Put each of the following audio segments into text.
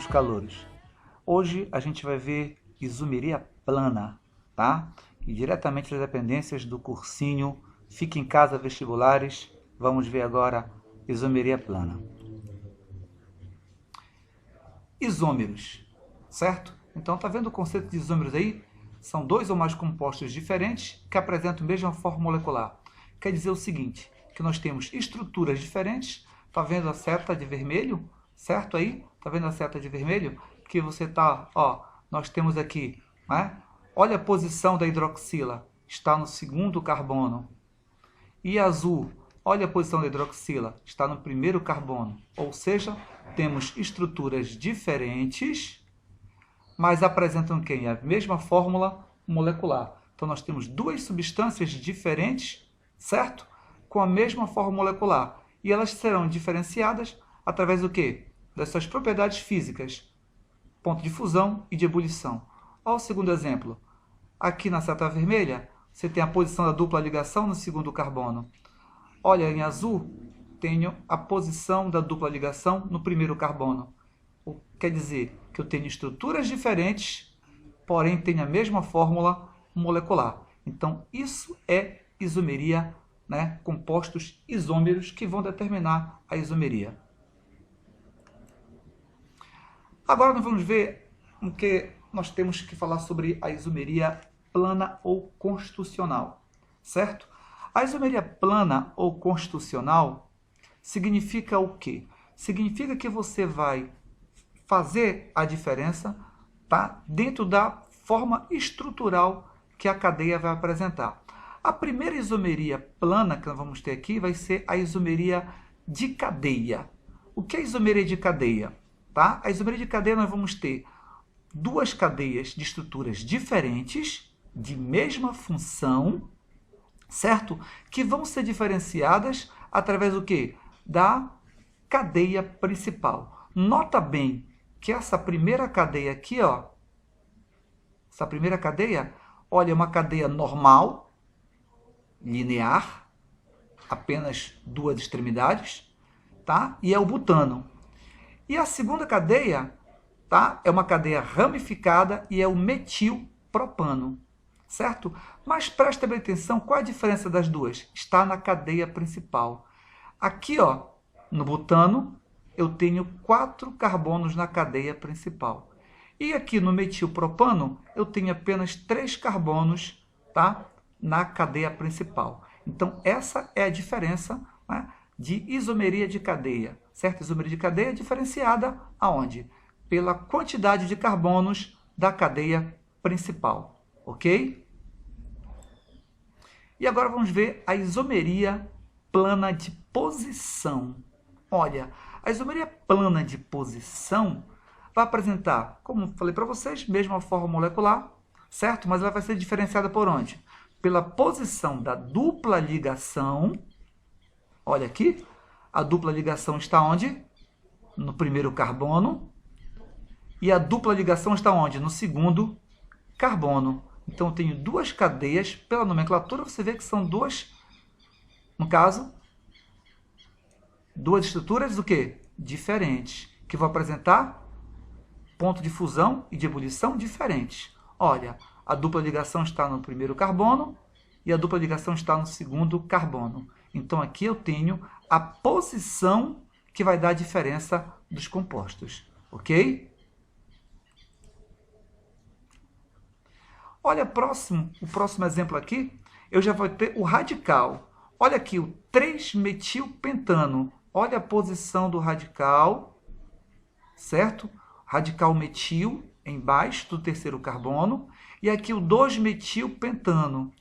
calouros. Hoje a gente vai ver isomeria plana, tá? E diretamente das dependências do cursinho Fica em Casa Vestibulares, vamos ver agora isomeria plana. Isômeros, certo? Então tá vendo o conceito de isômeros aí? São dois ou mais compostos diferentes que apresentam a mesma forma molecular. Quer dizer o seguinte, que nós temos estruturas diferentes. Tá vendo a seta de vermelho? Certo aí? Tá vendo a seta de vermelho? Que você tá, ó, nós temos aqui, né? Olha a posição da hidroxila, está no segundo carbono. E azul, olha a posição da hidroxila, está no primeiro carbono. Ou seja, temos estruturas diferentes, mas apresentam quem? A mesma fórmula molecular. Então nós temos duas substâncias diferentes, certo? Com a mesma fórmula molecular. E elas serão diferenciadas através do quê? Das suas propriedades físicas. Ponto de fusão e de ebulição. Olha o segundo exemplo. Aqui na seta vermelha, você tem a posição da dupla ligação no segundo carbono. Olha, em azul, tenho a posição da dupla ligação no primeiro carbono. Quer dizer que eu tenho estruturas diferentes, porém tenho a mesma fórmula molecular. Então, isso é isomeria, né? Compostos isômeros que vão determinar a isomeria. Agora nós vamos ver o que nós temos que falar sobre a isomeria plana ou constitucional, certo? A isomeria plana ou constitucional significa o quê? Significa que você vai fazer a diferença, tá? Dentro da forma estrutural que a cadeia vai apresentar. A primeira isomeria plana que nós vamos ter aqui vai ser a isomeria de cadeia. O que é isomeria de cadeia? Tá? A isomeria de cadeia nós vamos ter duas cadeias de estruturas diferentes, de mesma função, certo? Que vão ser diferenciadas através do quê? Da cadeia principal. Nota bem que essa primeira cadeia aqui, ó, essa primeira cadeia, olha, é uma cadeia normal, linear, apenas duas extremidades, tá? E é o butano. E a segunda cadeia, tá? É uma cadeia ramificada e é o metilpropano, certo? Mas preste bem atenção, qual a diferença das duas? Está na cadeia principal. Aqui, ó, no butano, eu tenho 4 carbonos na cadeia principal. E aqui no metilpropano, eu tenho apenas 3 carbonos, tá? Na cadeia principal. Então, essa é a diferença, né, de isomeria de cadeia, certo? Isomeria de cadeia diferenciada aonde? Pela quantidade de carbonos da cadeia principal, ok? E agora vamos ver a isomeria plana de posição. Olha, a isomeria plana de posição vai apresentar, como falei para vocês, mesma forma molecular, certo? Mas ela vai ser diferenciada por onde? Pela posição da dupla ligação. Olha aqui, a dupla ligação está onde? No primeiro carbono. E a dupla ligação está onde? No segundo carbono. Então, eu tenho duas cadeias. Pela nomenclatura, você vê que são duas, no caso, duas estruturas do quê? Diferentes, que vão apresentar ponto de fusão e de ebulição diferentes. Olha, a dupla ligação está no primeiro carbono e a dupla ligação está no segundo carbono. Então, aqui eu tenho a posição que vai dar a diferença dos compostos, ok? Olha o próximo exemplo aqui, eu já vou ter o radical. Olha aqui, o 3-metilpentano. Olha a posição do radical, certo? Radical metil, embaixo do terceiro carbono. E aqui o 2-metilpentano.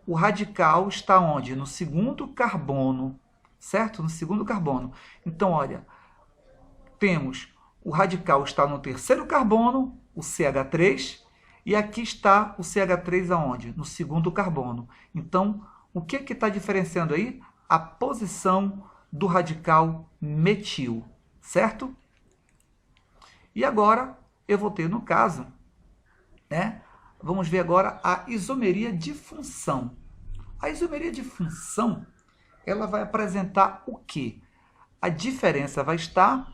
O radical está onde? No segundo carbono, certo? No segundo carbono. Então, olha, temos o radical está no terceiro carbono, o CH3, e aqui está o CH3 aonde? No segundo carbono. Então, o que está diferenciando aí? A posição do radical metil, certo? E agora, eu vou ter, no caso, né? Vamos ver agora a isomeria de função. A isomeria de função, ela vai apresentar o quê? A diferença vai estar,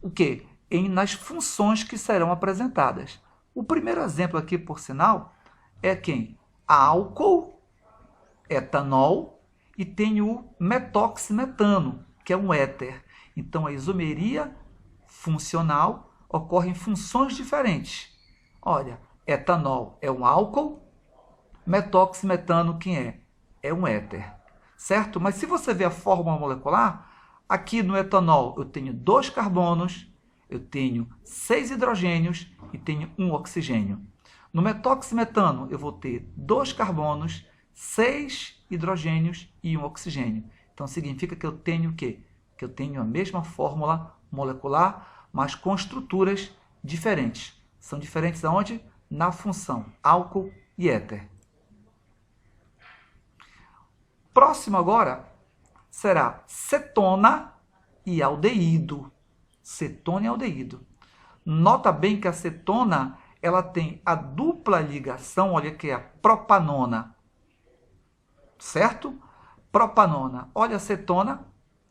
o quê? nas funções que serão apresentadas. O primeiro exemplo aqui, por sinal, é quem? Álcool, etanol, e tem o metoximetano, que é um éter. Então, a isomeria funcional ocorre em funções diferentes. Olha, etanol é um álcool, metoximetano quem é? É um éter, certo? Mas se você ver a fórmula molecular, aqui no etanol eu tenho 2 carbonos, eu tenho 6 hidrogênios e tenho 1 oxigênio. No metoximetano eu vou ter 2 carbonos, 6 hidrogênios e 1 oxigênio. Então significa que eu tenho o quê? Que eu tenho a mesma fórmula molecular, mas com estruturas diferentes. São diferentes aonde? Na função álcool e éter. Próximo agora será cetona e aldeído. Cetona e aldeído. Nota bem que a cetona ela tem a dupla ligação, olha que é a propanona, certo? Propanona. Olha a cetona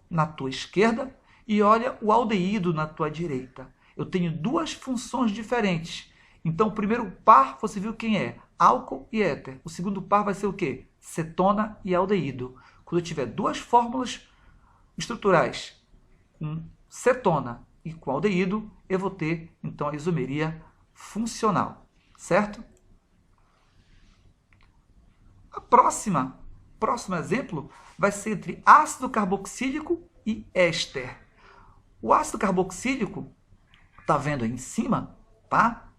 na tua esquerda e olha o aldeído na tua direita. Eu tenho 2 funções diferentes. Então, o primeiro par, você viu quem é? Álcool e éter. O segundo par vai ser o quê? Cetona e aldeído. Quando eu tiver 2 fórmulas estruturais com cetona e com aldeído, eu vou ter, então, a isomeria funcional, certo? A próximo exemplo vai ser entre ácido carboxílico e éster. O ácido carboxílico, tá vendo aí em cima, tá?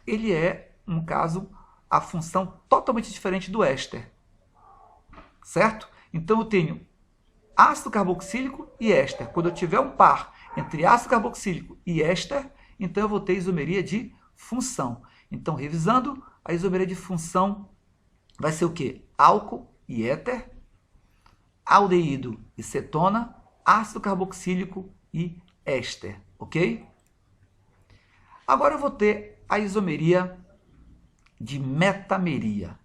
Ele é, no caso, a função totalmente diferente do éster, certo? Então eu tenho ácido carboxílico e éster. Quando eu tiver um par entre ácido carboxílico e éster, então eu vou ter isomeria de função. Então, revisando, a isomeria de função vai ser o quê? Álcool e éter, aldeído e cetona, ácido carboxílico e éster, ok? Agora eu vou ter a isomeria de metameria.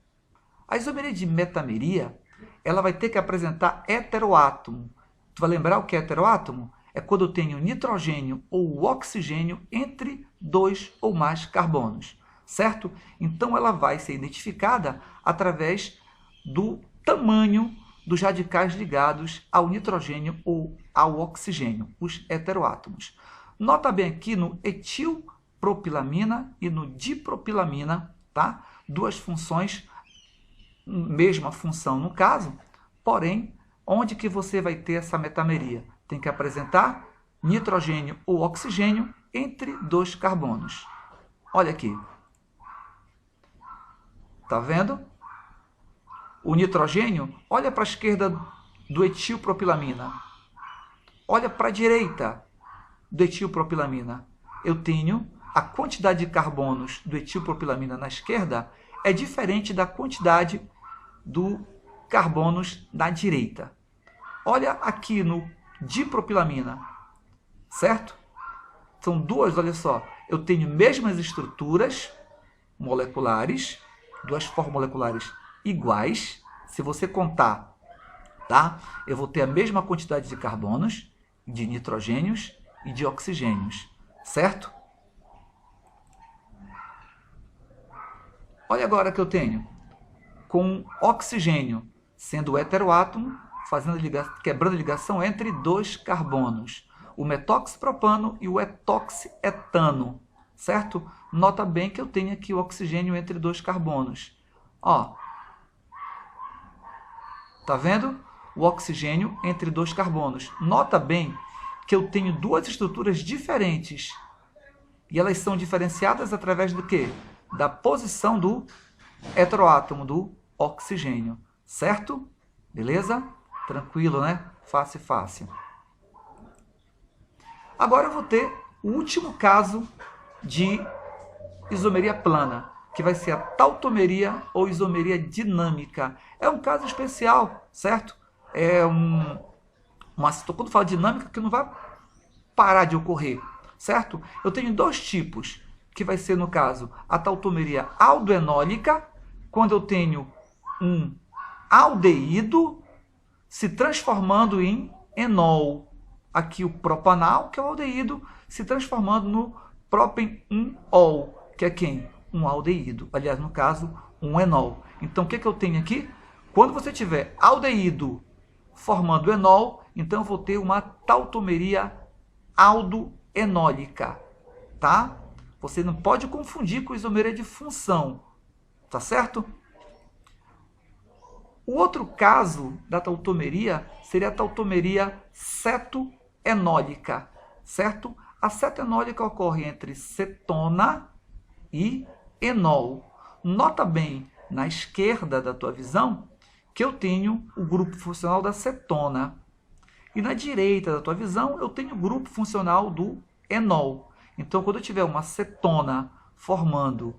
A isomeria de metameria, ela vai ter que apresentar heteroátomo. Tu vai lembrar o que é heteroátomo? É quando eu tenho nitrogênio ou oxigênio entre 2 ou mais carbonos, certo? Então, ela vai ser identificada através do tamanho dos radicais ligados ao nitrogênio ou ao oxigênio, os heteroátomos. Nota bem aqui no etilpropilamina e no dipropilamina, tá? 2 funções, mesma função no caso, porém, onde que você vai ter essa metameria? Tem que apresentar nitrogênio ou oxigênio entre 2 carbonos. Olha aqui. Tá vendo? O nitrogênio, olha para a esquerda do etilpropilamina. Olha para a direita do etilpropilamina. Eu tenho a quantidade de carbonos do etilpropilamina na esquerda é diferente da quantidade do carbonos na direita. Olha aqui no dipropilamina, certo? São 2, olha só. Eu tenho mesmas estruturas moleculares, 2 formas moleculares iguais. Se você contar, tá? Eu vou ter a mesma quantidade de carbonos, de nitrogênios e de oxigênios, certo? Olha agora que eu tenho com oxigênio sendo o heteroátomo, quebrando a ligação entre 2 carbonos, o metoxipropano e o etoxietano, certo? Nota bem que eu tenho aqui o oxigênio entre 2 carbonos. Ó, tá vendo? O oxigênio entre 2 carbonos. Nota bem que eu tenho 2 estruturas diferentes. E elas são diferenciadas através do quê? Da posição do heteroátomo, do oxigênio. Certo? Beleza? Tranquilo, né? Fácil, fácil. Agora eu vou ter o último caso de isomeria plana, que vai ser a tautomeria ou isomeria dinâmica. É um caso especial, certo? É quando falo dinâmica, que não vai parar de ocorrer, certo? Eu tenho 2 tipos, que vai ser, no caso, a tautomeria aldoenólica, quando eu tenho um aldeído se transformando em enol. aqui o propanal, que é o aldeído, se transformando no propen-1-ol, que é quem? Um aldeído. Aliás, no caso, um enol. Então, o que eu tenho aqui? Quando você tiver aldeído formando enol, então eu vou ter uma tautomeria aldoenólica, tá? Você não pode confundir com isomeria de função, tá certo? O outro caso da tautomeria seria a tautomeria cetoenólica, certo? A cetoenólica ocorre entre cetona e enol. Nota bem, na esquerda da tua visão, que eu tenho o grupo funcional da cetona. E na direita da tua visão, eu tenho o grupo funcional do enol. Então, quando eu tiver uma cetona formando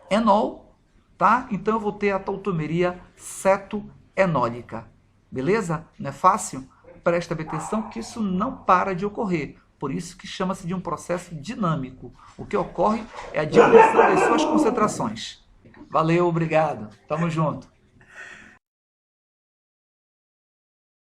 enol, tá? Então eu vou ter a tautomeria cetoenólica. Beleza? Não é fácil? Presta atenção que isso não para de ocorrer. Por isso que chama-se de um processo dinâmico. O que ocorre é a diminuição das suas concentrações. Valeu, obrigado. Tamo junto.